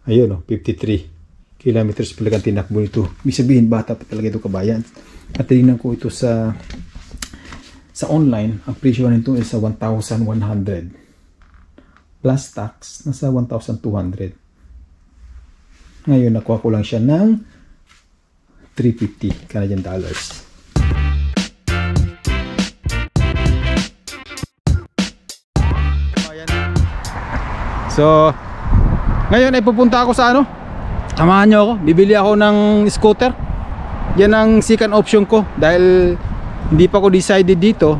Ayun, 53 kilometers pala ang tinakbo ito. Ibig sabihin, bata pa talaga ito, kabayan. At tingnan ko ito sa online. Ang presyo nito is 1,100. Plus tax, nasa 1,200. Ngayon, nakuha ko lang siya ng 350 Canadian dollars. So, ngayon ay pupunta ako sa samahan nyo ako, bibili ako ng scooter. Yan ang second option ko dahil hindi pa ako decided dito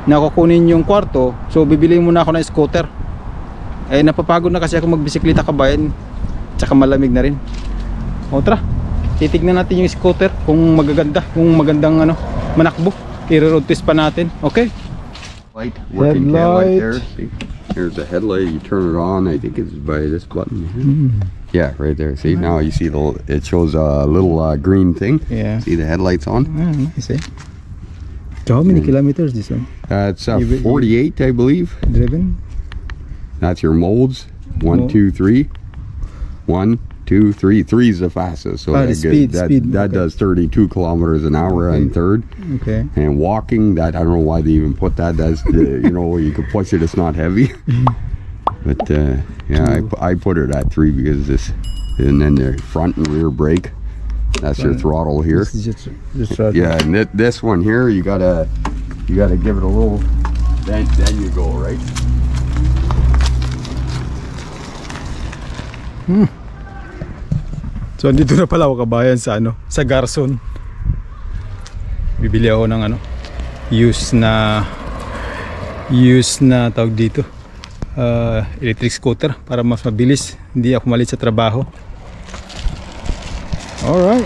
na kukunin yung kwarto. So bibili muna ako ng scooter. Eh napapagod na kasi ako magbisikleta, kabayan. Tsaka malamig na rin. O tara, titignan natin yung scooter kung magaganda, kung magandang manakbo. I-road test pa natin. Okay. Light, working tail light there. Headlight. See? Here's the headlight. You turn it on. I think it's by this button. Yeah, right there. See, now you see it shows a little green thing. Yeah. See the headlights on? Nice, eh? So how many kilometers this one? It's 48, I believe. Driven? That's your modes. 1, 2, 3. 1, 2, 3. 3 is the fastest. So the speed. That Okay. does 32 kilometers an hour on third. Okay. And walking, that I don't know why they even put that. That's the, you can push it. It's not heavy. But yeah, I put it at 3 because this, and then the front and rear brake. That's your throttle here. This is just right. Yeah, and this one here, you gotta give it a little. Then you go right. So andito na pala ako, kabayan, sa sa Garson. Bibili ako ng used na tawag dito, electric scooter para mas mabilis, hindi ako malit sa trabaho. Alright.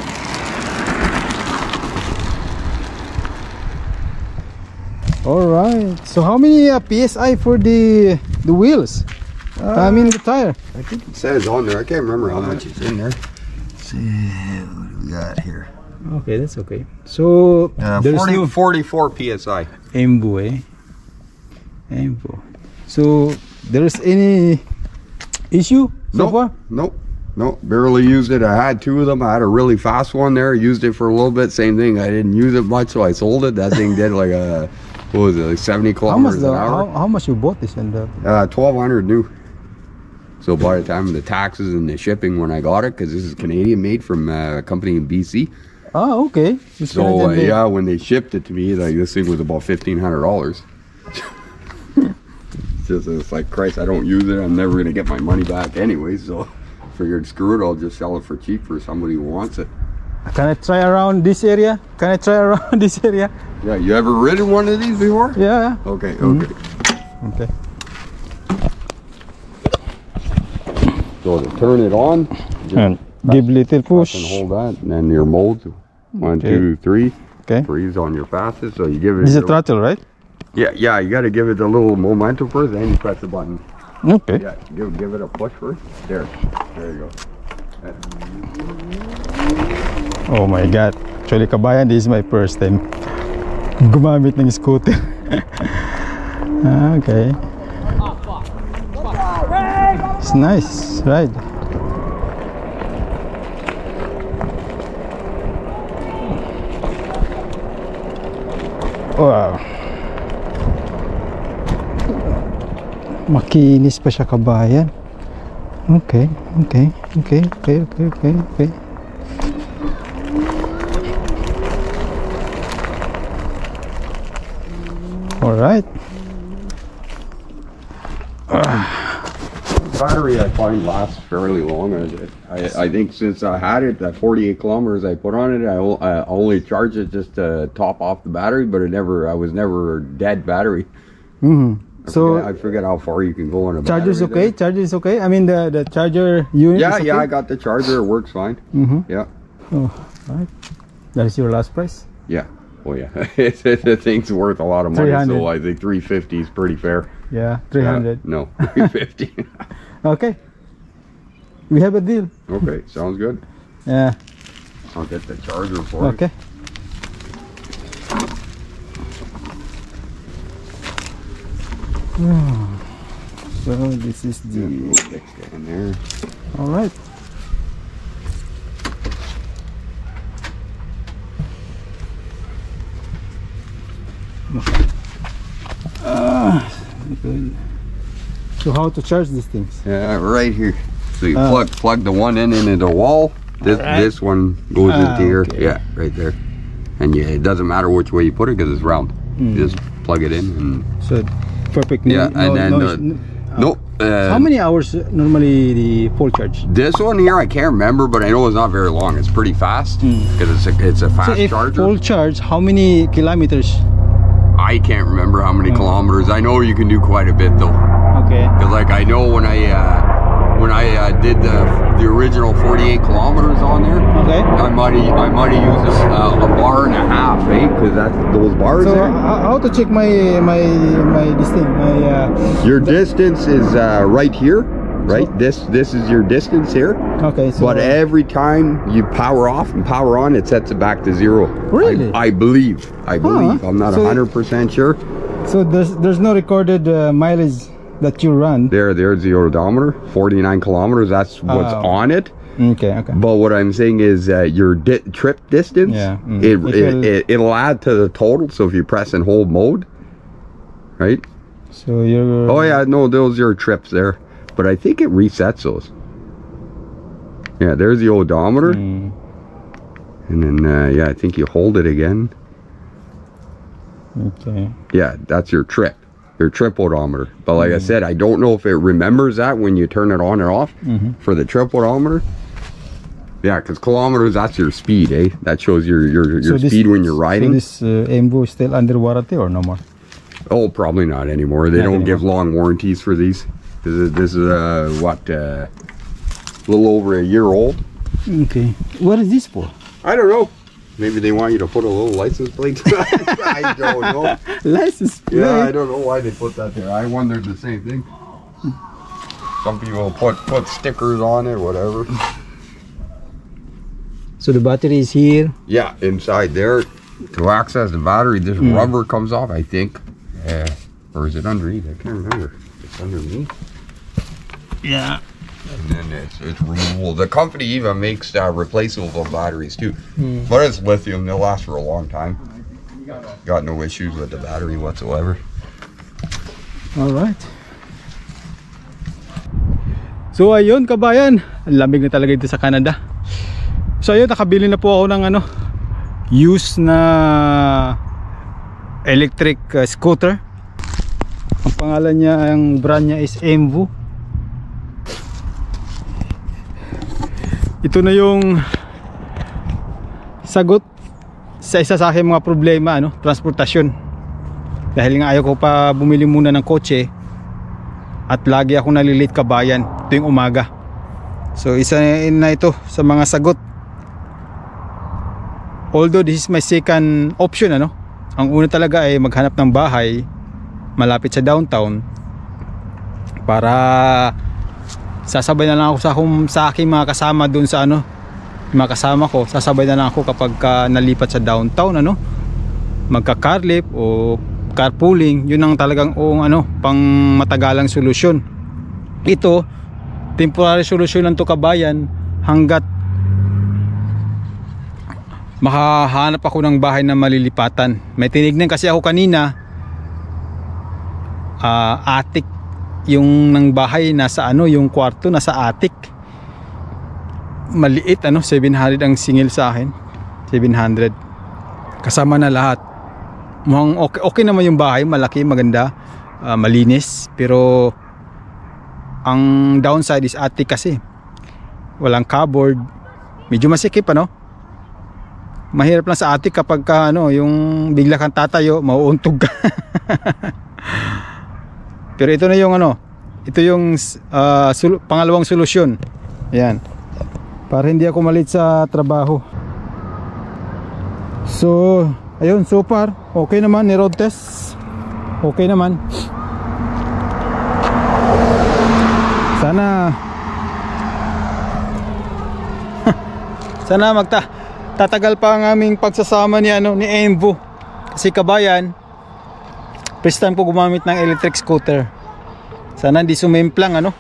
Alright. So how many PSI for the wheels? I mean the tire. I think it says on there. I can't remember how much is in there. Let's see what do we got here. Okay, that's okay. So there's 44 PSI. Embo, Embo. So there's any issue so far? Nope. Barely used it. I had 2 of them. I had a really fast one there. Used it for a little bit. Same thing. I didn't use it much, so I sold it. That thing did like what was it, like 70 kilometers an hour. How much you bought this? And 1,200 new. So by the time of the taxes and the shipping when I got it, because this is Canadian made from a company in BC. Oh, okay. So yeah, when they shipped it to me, like this thing was about $1,500. It's like, Christ, I don't use it. I'm never gonna get my money back anyway. So figured, screw it. I'll just sell it for cheap for somebody who wants it. Can I try around this area? Yeah, you ever ridden one of these before? Yeah. Okay. Okay. So to turn it on, And give little push. and hold that, and then your molds. 1, 2, 3. Okay. 3 is on your fastest, so you give it. This is a throttle, right? Yeah. You got to give it a little momentum first, then you press the button. Okay. Yeah, give it a push first. There you go. Oh my God. Actually, kabayan, this is my first time gumamit ng scooter. Okay. It's nice ride. Wow. Makinis pa siya, kabayan. Okay. All right. Battery I find lasts fairly long. I think since I had it, that 48 kilometers I put on it, I only charged it just to top off the battery, but I was never dead battery. I forget how far you can go on a Charger's battery. okay. Charger is okay. I mean the charger unit. Yeah, is okay? yeah. I got the charger. It works fine. Yeah. Oh, all right. That is your last price. Yeah. Oh yeah. The thing's worth a lot of money, 300. so I think 350 is pretty fair. Yeah, 300. No, 350. Okay. We have a deal. Okay, sounds good. Yeah. I'll get the charger for Okay. So this is the. Stick in there. All right. Good. So how to charge these things? Yeah, right here. So you Ah. plug the one end into the wall. This one goes Ah, into here. okay. Yeah, right there. And yeah, it doesn't matter which way you put it because it's round. Mm. You just plug it in and So perfect. yeah, and then nope. How many hours normally the full charge? This one here, I can't remember, but I know it's not very long. It's pretty fast because it's a So fast if charger. full charge, how many kilometers? I can't remember how many kilometers. I know you can do quite a bit though. Okay. Because like I know when I did the original 48 kilometers on there, Okay. I might have used a bar and a half, eh? Because that's those bars So there. how to check my this thing? Your distance is right here, right? This is your distance here. Okay. So But every time you power off and power on, it sets it back to zero. Really? I believe. I'm not So- 100% sure. so there's no recorded mileage that you run. There's the odometer, 49 kilometers. That's what's Oh. on it. Okay. Okay. But what I'm saying is your trip distance, Yeah, it'll add to the total. So if you press and hold mode, right? So you're. Oh yeah, no, those are your trips there. But I think it resets those. Yeah, there's the odometer. Mm. And then, yeah, I think you hold it again. Okay. Yeah, that's your trip odometer. But like I said, I don't know if it remembers that when you turn it on or off for the trip odometer. Yeah, because kilometers, that's your speed, eh? That shows your So this- speed when you're riding. So this Emvo is still under warranty or no more? Oh, probably not anymore. They Not don't anymore. give long warranties for these. This is what, a little over a year old. Okay. What is this for? I don't know. Maybe they want you to put a little license plate. I don't know. License plate. Yeah, I don't know why they put that there. I wondered the same thing. Some people put stickers on it, whatever. So the battery is here. Yeah, inside there, to access the battery, this rubber comes off, I think. Or is it underneath? I can't remember. It's underneath. Yeah. And then it's removable. The company even makes replaceable batteries too. But it's lithium. They'll last for a long time. Got no issues with the battery whatsoever. All right. So ayun kabayan, ang lamig na talaga dito sa Canada. So ayun, nakabili na po ako ng used na electric scooter. Ang pangalan niya, ang brand niya is Emvo. Ito na yung sagot sa isa sa aking mga problema, transportasyon. Dahil nga ayaw ko pa bumili muna ng kotse at lagi ako nalilate kabayan tuwing umaga. So isa na ito sa mga sagot. Although this is my second option, ang una talaga ay maghanap ng bahay malapit sa downtown para sasabay na lang ako sa aking mga kasama doon sa mga kasama ko. Sasabay na lang ako kapag nalipat sa downtown, magka carlift o carpooling. Yun ang talagang pang matagalang solusyon. Ito temporary solusyon lang to kabayan hanggat makahanap ako ng bahay na malilipatan. May tinignan kasi ako kanina, attic yung ng bahay, nasa yung kwarto nasa attic. Maliit, 700 ang singil sa akin. 700 kasama na lahat. Mukhang okay naman yung bahay, malaki, maganda, malinis, pero ang downside is attic kasi walang cupboard, medyo masikip. Mahirap lang sa attic kapag yung bigla kang tatayo, mauuntog ka. Pero ito na yung ito yung pangalawang solusyon. Ayan. Para hindi ako malit sa trabaho. So, ayun, so far okay naman, ni road test. Okay naman. Sana tatagal pa ang aming pagsasama ni Emvo. Kasi kabayan, first time ko gumamit ng electric scooter. Sana hindi sumimplang ano.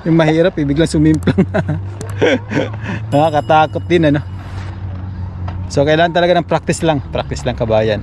Yung mahirap biglang sumimplang. Nakakatakot din ano. So kailangan talaga ng practice lang kabayan.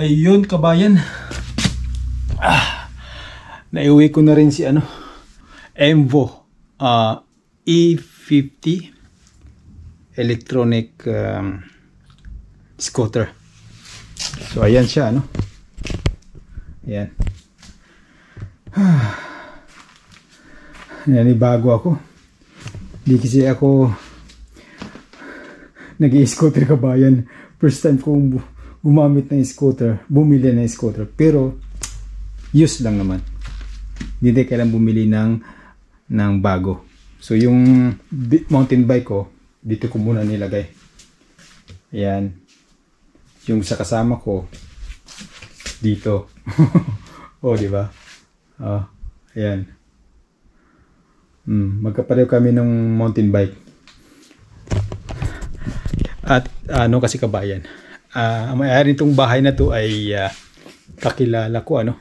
Ayun kabayan. Naiuwi ko na rin si ano, Emvo E50 electronic scooter. So ayan siya ano. Ayan. Ayan, bago ako. Hindi kasi ako nag-i-scooter kabayan. First time kong gumamit ng scooter, bumili ng scooter, pero use lang naman. Hindi kailangan bumili ng bago. So yung mountain bike ko, dito ko muna nilagay. Ayan. Yung sa kasama ko dito. Oh, di ba? Ayan. Magkapareho kami ng mountain bike. At ano kasi kabayan, ang may-ari nitong bahay na to ay kakilala ko ano.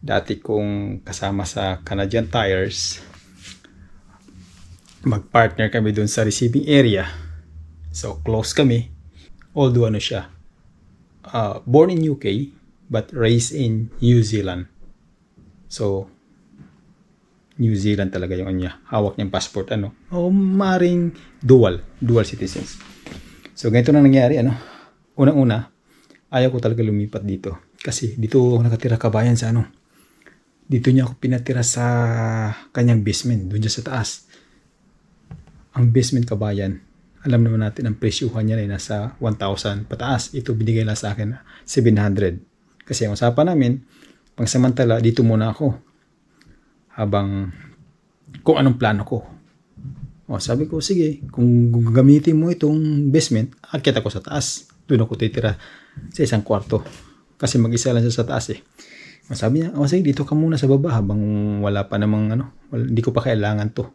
Dati kong kasama sa Canadian Tires. Mag-partner kami dun sa receiving area. So close kami. Although ano siya, born in UK but raised in New Zealand. So New Zealand talaga yung niya. Hawak niyang passport ano. O maring dual citizens. So ganito na nangyari ano. Unang-una, ayaw ko talaga lumipat dito. Kasi dito ako nakatira kabayan sa ano. Dito niya ako pinatira sa kanyang basement. Doon siya sa taas. Ang basement kabayan, alam naman natin ang presyuhan niya ay nasa 1,000 pataas. Ito binigay lang sa akin 700. Kasi ang usapan namin, pangsamantala, dito muna ako. Habang kung anong plano ko. O, sabi ko, sige, kung gagamitin mo itong basement, akyat ako sa taas. Doon ako titira sa isang kwarto. Kasi mag-isa lang siya sa taas eh. Sabi niya, sige, dito ka muna sa baba habang wala pa namang ano, hindi ko pa kailangan to.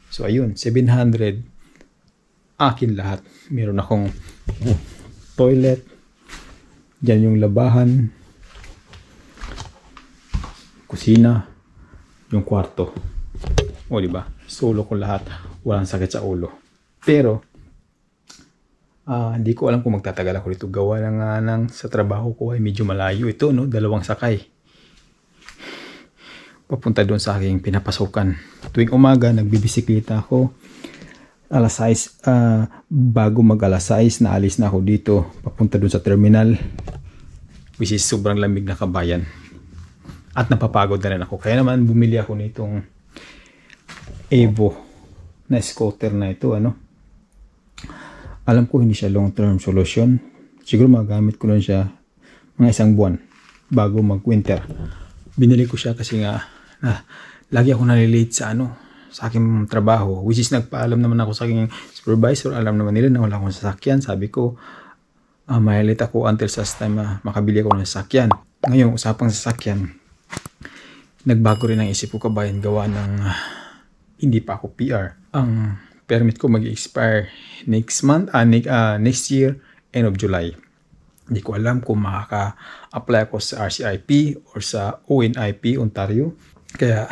So ayun, 700 akin lahat. Meron akong toilet. Diyan yung labahan. Kusina. Yung kwarto. O diba? Solo ko lahat. Walang sakit sa ulo. Pero hindi ko alam kung magtatagal ako dito. Gawa na nga ng sa trabaho ko ay medyo malayo ito, no? 2 sakay. Papunta doon sa aking pinapasukan. Tuwing umaga, nagbibisikleta ako. Alas 6, bago mag alas 6, naalis na ako dito. Papunta doon sa terminal. Which is sobrang lamig na kabayan. At napapagod na rin ako. Kaya naman, bumili ako nitong Evo na scooter na ito, ano? Alam ko hindi siya long-term solution. Siguro magamit ko lang siya mga 1 buwan bago mag-winter. Binili ko siya kasi nga lagi ako nalilate sa sa aking trabaho. Which is nagpaalam naman ako sa aking supervisor. Alam naman nila na wala akong sasakyan. Sabi ko, mahilit ako until sa time makabili ako ng sasakyan. Ngayon, usapang sasakyan, nagbago rin ang isip ko kabayan gawa ng hindi pa ako PR. Ang permit ko mag-expire next year, end of July. Hindi ko alam kung makaka-apply ako sa RCIP or sa ONIP, Ontario. Kaya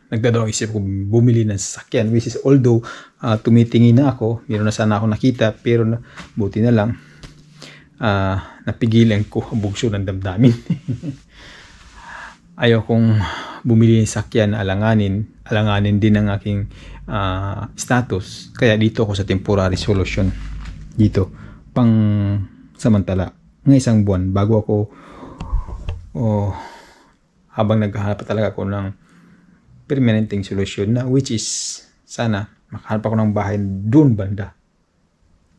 nagdadalawang isip ko bumili ng sasakyan. Which is although tumitingin na ako, meron na sana ako nakita, pero buti na lang napigilan ko ang bugso ng damdamin. Ayaw kong bumili ng sakyan na alanganin din ang aking status. Kaya dito ako sa temporary solution. Dito, pang samantala. Ng isang buwan bago ako habang naghahanap talaga ako ng permanenteng solusyon na which is sana makahanap ako ng bahay doon banda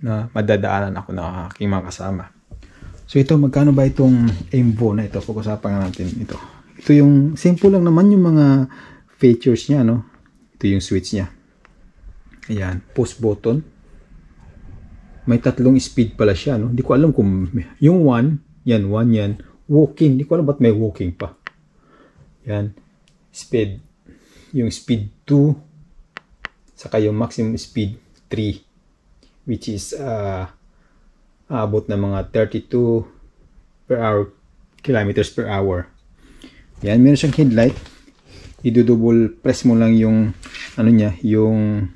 na madadaanan ako ng aking mga kasama. So ito, magkano ba itong Aimvo na ito? Pag-usapan natin ito. Ito yung simple lang naman yung mga features niya, no? Ito yung switch niya. Ayan, push button. May 3 speed pala siya, no? Hindi ko alam kung yung 1 yan, walking. Hindi ko alam ba't may walking pa. Yan, speed. Yung speed 2 saka yung maximum speed 3 which is abot na mga 32 per hour kilometers per hour. Yan, meron siyang headlight. I-double press mo lang yung ano niya, yung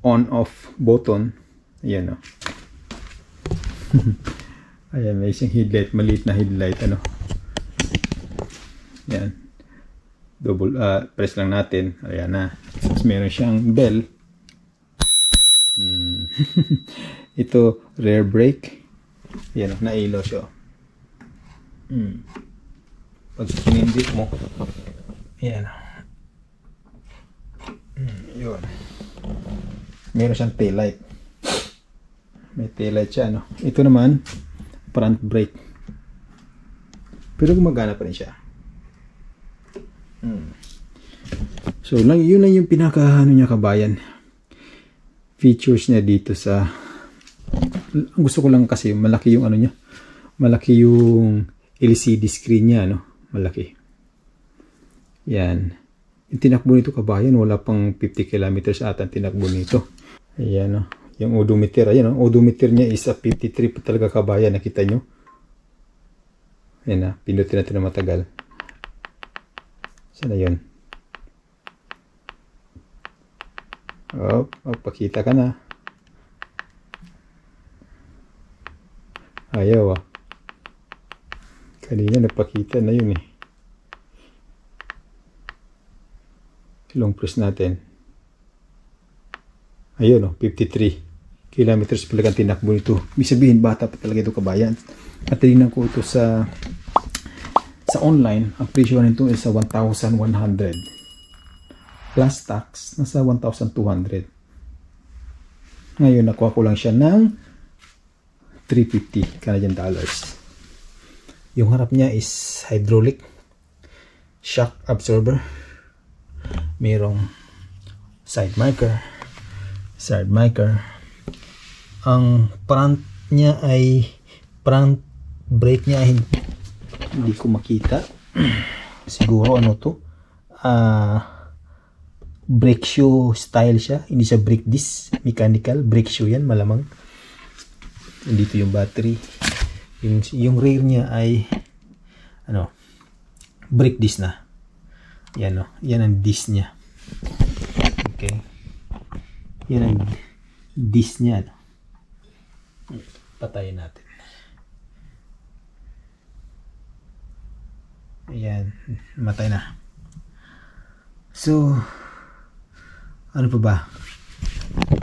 on off button. Ayan, oh. Ayan, may isang headlight, maliit na headlight, ano. Yan. Double press lang natin. Ayan na. Tapos meron siyang bell. Ito, rear brake. Ayan, nailaw siya. Pag sinindit mo, ayan. Yun. Meron siyang tail light. May tail light siya, no? Ito naman, front brake. Pero gumagana pa rin siya. So, yun lang yung pinaka ano niya, kabayan. Features niya dito sa gusto ko lang kasi malaki yung ano niya. Malaki yung LCD screen niya, no? Malaki. Yan. Yung tinakbo nito, kabayan, wala pang 50 kilometers ata ang tinakbo nito. Ayan, no? Yung odometer, ayan, no? Odometer niya is a 53 pa talaga, kabayan. Nakita nyo? Ayan na. Pindutin natin na matagal. Sana yun. Pakita ka na. Ayaw, ah. Kanina nagpakita na yun, eh. Long press natin. Ayun, oh, 53 kilometers pala ang tinakbo nito. Ibig sabihin, bata pa talaga ito, kabayan. At tingnan ko ito sa online. Ang presyo nito is sa 1,100. Plus tax, nasa 1,200. Ngayon, nakuha ko lang siya ng $350 Canadian dollars. Yung harap niya is hydraulic shock absorber. Merong side marker. Ang front niya ay front brake niya ay hindi ko makita. Siguro ano to? Brake shoe style siya. Hindi siya brake disc. Mechanical. Brake shoe yan malamang. Dito yung battery. Yung rear niya ay ano, brake disc na. Yan, no? Yan ang disc niya. Okay. Yan ang disc niya. No? Patayin natin. Ayan. Matay na. So, ano pa ba?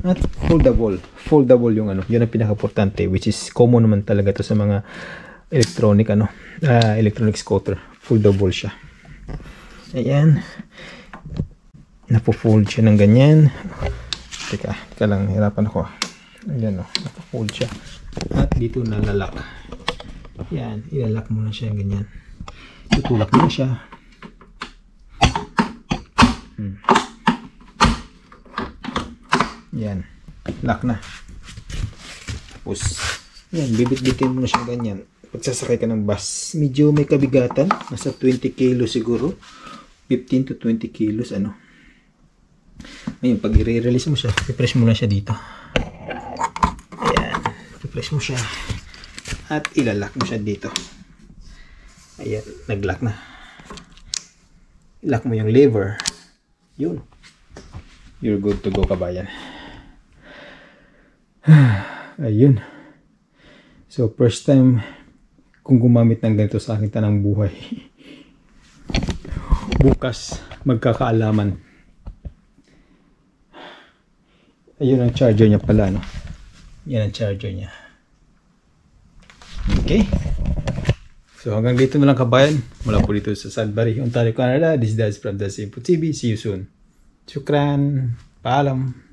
At foldable yung ano, yun ang pinaka-importante, which is common naman talaga to sa mga electronic ano, electronic scooter. Foldable siya. Ayan. Napo-fold siya ng ganyan. Teka lang, hirapan ako. Ayan, oh, napo-fold siya. At dito nalalak. Ayan, ilalak mo na siya ng ganyan. Tutulak mo na siya. Yan, lock na. Tapos yan, bibit-bitin mo na siya ganyan. Pagsasakay ka ng bus, medyo may kabigatan, nasa 20 kilos siguro, 15 to 20 kilos ano. Ngayon, pag i-release mo siya, i-press mo na siya dito. Ayan, i-press mo siya at ilalak mo siya dito. Ayan, nag-lock na. I-lock mo yung lever. Yun, you're good to go, kabayan. Ayun. So first time kung gumamit ng ganito sa aking tanang buhay. bukas magkakaalaman. Ayun ang charger niya pala, no? Yan ang charger niya. Okay. So hanggang dito na lang kabayan. Mula po dito sa Sudbury, Ontario, Canada. This is Daz from Daz Info TV. See you soon. Shukran. Paalam.